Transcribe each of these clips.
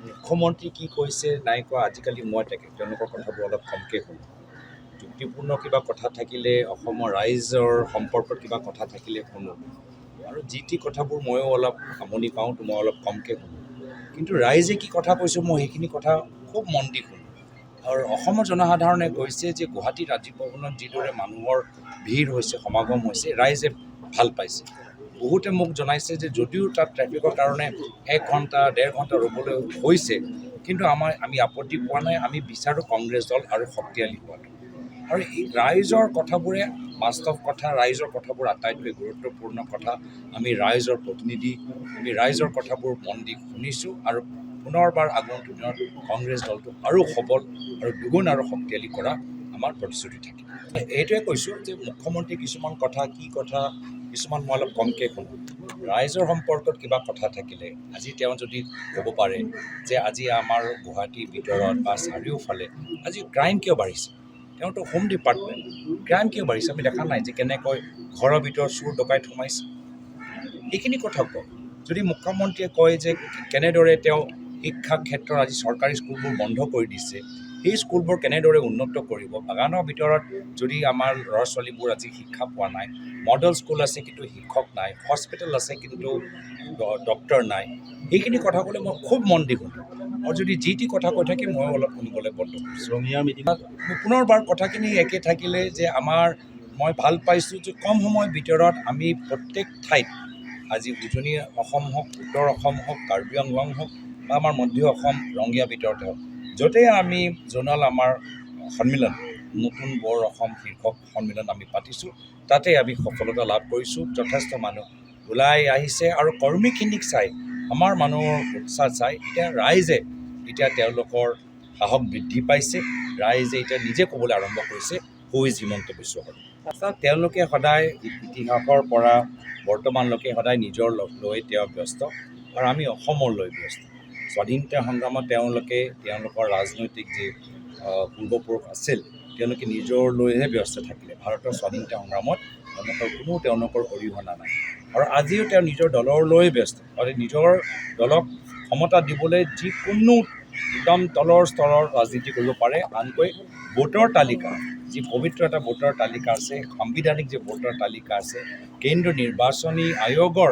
মুখ্যমন্ত্ৰী কি কৈছে নাই কোৱা আজিকালি মই তেওঁলোকৰ কথাবোৰ অলপ কমকৈ শুনো। যুক্তিপূৰ্ণ কিবা কথা থাকিলে অসমৰ ৰাইজৰ সম্পৰ্কত কিবা কথা থাকিলে শুনো, আৰু যি টি কথাবোৰ ময়ো অলপ আমনি পাওঁ, মই অলপ কমকৈ শুনো। কিন্তু ৰাইজে কি কথা কৈছোঁ মই সেইখিনি কথা খুব মন দি শুনো। আৰু অসমৰ জনসাধাৰণে কৈছে যে গুৱাহাটী ৰাজীৱ ভৱনত যিদৰে মানুহৰ ভিৰ হৈছে, সমাগম হৈছে, ৰাইজে ভাল পাইছে। বহুতে মোক জনাইছে যে যদিও তাত ট্ৰেফিকৰ কাৰণে 1 ঘণ্টা 1.5 ঘণ্টা ৰ'বলৈ হৈছে, কিন্তু আমি আপত্তি পোৱা নাই। আমি বিচাৰোঁ কংগ্ৰেছ দল আৰু শক্তিশালী হোৱাটো। আৰু এই ৰাইজৰ কথাবোৰে বাস্তৱ কথা, ৰাইজৰ কথাবোৰ আটাইতকৈ গুৰুত্বপূৰ্ণ কথা। আমি ৰাইজৰ প্ৰতিনিধি, আমি ৰাইজৰ কথাবোৰ মন দি শুনিছোঁ, আৰু পুনৰবাৰ আগন্তুক দিনত কংগ্ৰেছ দলটো আৰু সবল আৰু দুগুণ আৰু শক্তিশালী কৰা আমাৰ প্ৰতিশ্ৰুতি থাকে। এইটোৱে কৈছোঁ যে মুখ্যমন্ত্ৰী কিছুমান কথা কিছুমান মই অলপ কমকৈ শুনো। ৰাইজৰ সম্পৰ্কত কিবা কথা থাকিলে আজি তেওঁ যদি ক'ব পাৰে যে আজি আমাৰ গুৱাহাটীৰ ভিতৰত বা চাৰিওফালে আজি ক্ৰাইম কিয় বাঢ়িছে, তেওঁতো হোম ডিপাৰ্টমেণ্ট, ক্ৰাইম কিয় বাঢ়িছে আমি দেখা নাই যে কেনেকৈ ঘৰৰ ভিতৰত চোৰ ডকাইত সোমাইছে, এইখিনি কথা কওক। যদি মুখ্যমন্ত্ৰীয়ে কয় যে কেনেদৰে তেওঁ শিক্ষা ক্ষেত্ৰত আজি চৰকাৰী স্কুলবোৰ বন্ধ কৰি দিছে, সেই স্কুলবোৰ কেনেদৰে উন্নত কৰিব। বাগানৰ ভিতৰত যদি আমাৰ ল'ৰা ছোৱালীবোৰ আজি শিক্ষা পোৱা নাই, মডেল স্কুল আছে কিন্তু শিক্ষক নাই, হস্পিটেল আছে কিন্তু ডক্টৰ নাই, সেইখিনি কথা ক'লে মই খুব মন দি শুনো। আৰু যদি যি টি কথা কৈ থাকে মই অলপ শুনিবলৈ বন্ধ কৰিছোঁ। পুনৰবাৰ কথাখিনি একে থাকিলে যে মই ভাল পাইছোঁ যে কম সময়ৰ ভিতৰত আমি প্ৰত্যেক ঠাইত আজি উজনি অসম হওক, উত্তৰ অসম হওক, কাৰ্বি আংলং হওক বা আমাৰ মধ্য অসম ৰঙিয়া ভিতৰতে হওক, য'তেই আমি জোনাল আমাৰ সন্মিলন নতুন বৰ অসম শীৰ্ষক সন্মিলন আমি পাতিছোঁ, তাতে আমি সফলতা লাভ কৰিছোঁ। যথেষ্ট মানুহ ওলাই আহিছে, আৰু কৰ্মীখিনিক চাই, আমাৰ মানুহৰ উৎসাহ চাই ৰাইজে তেওঁলোকৰ সাহস বৃদ্ধি পাইছে। ৰাইজে এতিয়া নিজে ক'বলৈ আৰম্ভ কৰিছে হু ইজ হিমন্ত বিশ্ব শৰ্মা। তেওঁলোকে সদায় ইতিহাসৰ পৰা বৰ্তমানলৈকে সদায় নিজৰ লৈ তেওঁ ব্যস্ত, আৰু আমি অসমৰ লৈ ব্যস্ত। স্বাধীনতা সংগ্ৰামত তেওঁলোকৰ ৰাজনৈতিক যি পূৰ্বপুৰুষ আছিল, তেওঁলোকে নিজৰ লৈহে ব্যস্ত থাকিলে। ভাৰতৰ স্বাধীনতা সংগ্ৰামত তেওঁলোকৰ অৰিহণা নাই, আৰু আজিও তেওঁ নিজৰ দলৰ লৈয়ে ব্যস্ত। আৰু নিজৰ দলক ক্ষমতা দিবলৈ যিকোনো একদম তলৰ স্তৰৰ ৰাজনীতি কৰিব পাৰে। আনকৈ ভোটৰ তালিকা, যি পবিত্ৰ এটা ভোটৰ তালিকা আছে, সাংবিধানিক যে ভোটৰ তালিকা আছে, কেন্দ্ৰীয় নিৰ্বাচনী আয়োগৰ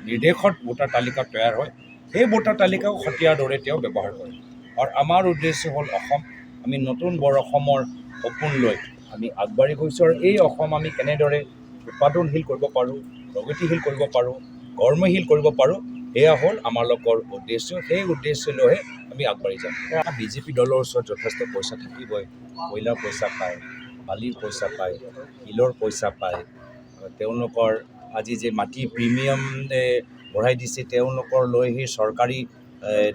নিৰ্দেশত ভোটাৰ তালিকা তৈয়াৰ হয়, সেই ভোটাৰ তালিকাও সতীয়াৰ দৰে তেওঁ ব্যৱহাৰ কৰে। আৰু আমাৰ উদ্দেশ্য হ'ল অসম। আমি নতুন বৰ অসমৰ সপোন লৈ আমি আগবাঢ়ি গৈছোঁ, আৰু এই অসম আমি কেনেদৰে উৎপাদনশীল কৰিব পাৰোঁ, প্ৰগতিশীল কৰিব পাৰোঁ, কৰ্মশীল কৰিব পাৰোঁ, এয়া হ'ল আমাৰ লগৰ উদ্দেশ্য। সেই উদ্দেশ্য লৈহে আমি আগবাঢ়ি যাম। বিজেপি দলৰ ওচৰত যথেষ্ট পইচা থাকিবই, কয়লাৰ পইচা পায়, বালিৰ পইচা পায়, শিলৰ পইচা পায়, তেওঁলোকৰ আজি যে মাটি প্ৰিমিয়াম বঢ়াই দিছে, তেওঁলোকৰ লৈ সেই চৰকাৰী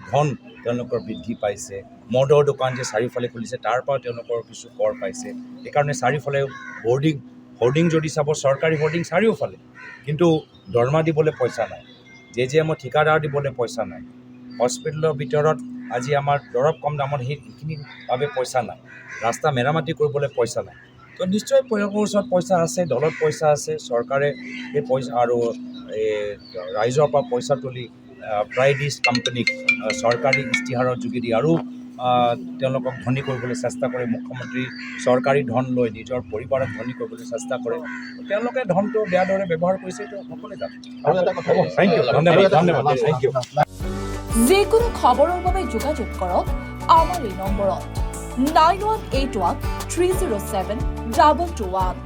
ধন তেওঁলোকৰ বৃদ্ধি পাইছে। মদৰ দোকান যে চাৰিওফালে খুলিছে, তাৰ পৰাও তেওঁলোকৰ কিছু কৰ পাইছে। সেইকাৰণে চাৰিওফালে হোৰ্ডিং যদি চাব, চৰকাৰী হোৰ্ডিং চাৰিওফালে, কিন্তু দৰমহা দিবলৈ পইচা নাই, JJMৰ ঠিকাদাৰ দিবলৈ পইচা নাই, হস্পিটেলৰ ভিতৰত আজি আমাৰ দৰৱ কম দামত সেইখিনিৰ বাবে পইচা নাই, ৰাস্তা মেৰামতি কৰিবলৈ পইচা নাই। তো নিশ্চয় তেওঁলোকৰ ওচৰত পইচা আছে, দলত পইচা আছে, চৰকাৰে সেই পইচা আৰু ৰাইজৰ পৰা পইচা তুলি প্ৰাইডিছ কোম্পানীক চৰকাৰী ইস্তিহাৰৰ যোগেদি আৰু তেওঁলোকক ধনী কৰিবলৈ চেষ্টা কৰে। মুখ্যমন্ত্ৰী চৰকাৰী ধন লৈ নিজৰ পৰিবাৰক ধনী কৰিবলৈ চেষ্টা কৰে। তেওঁলোকে ধনটো বেয়া দৰে ব্যৱহাৰ কৰিছে, এইটো সকলোৱে জানে। থেংক ইউ, ধন্যবাদ, থেংক ইউ। যিকোনো খবৰৰ বাবে যোগাযোগ কৰক আমাৰ এই নম্বৰত 9181 307 221।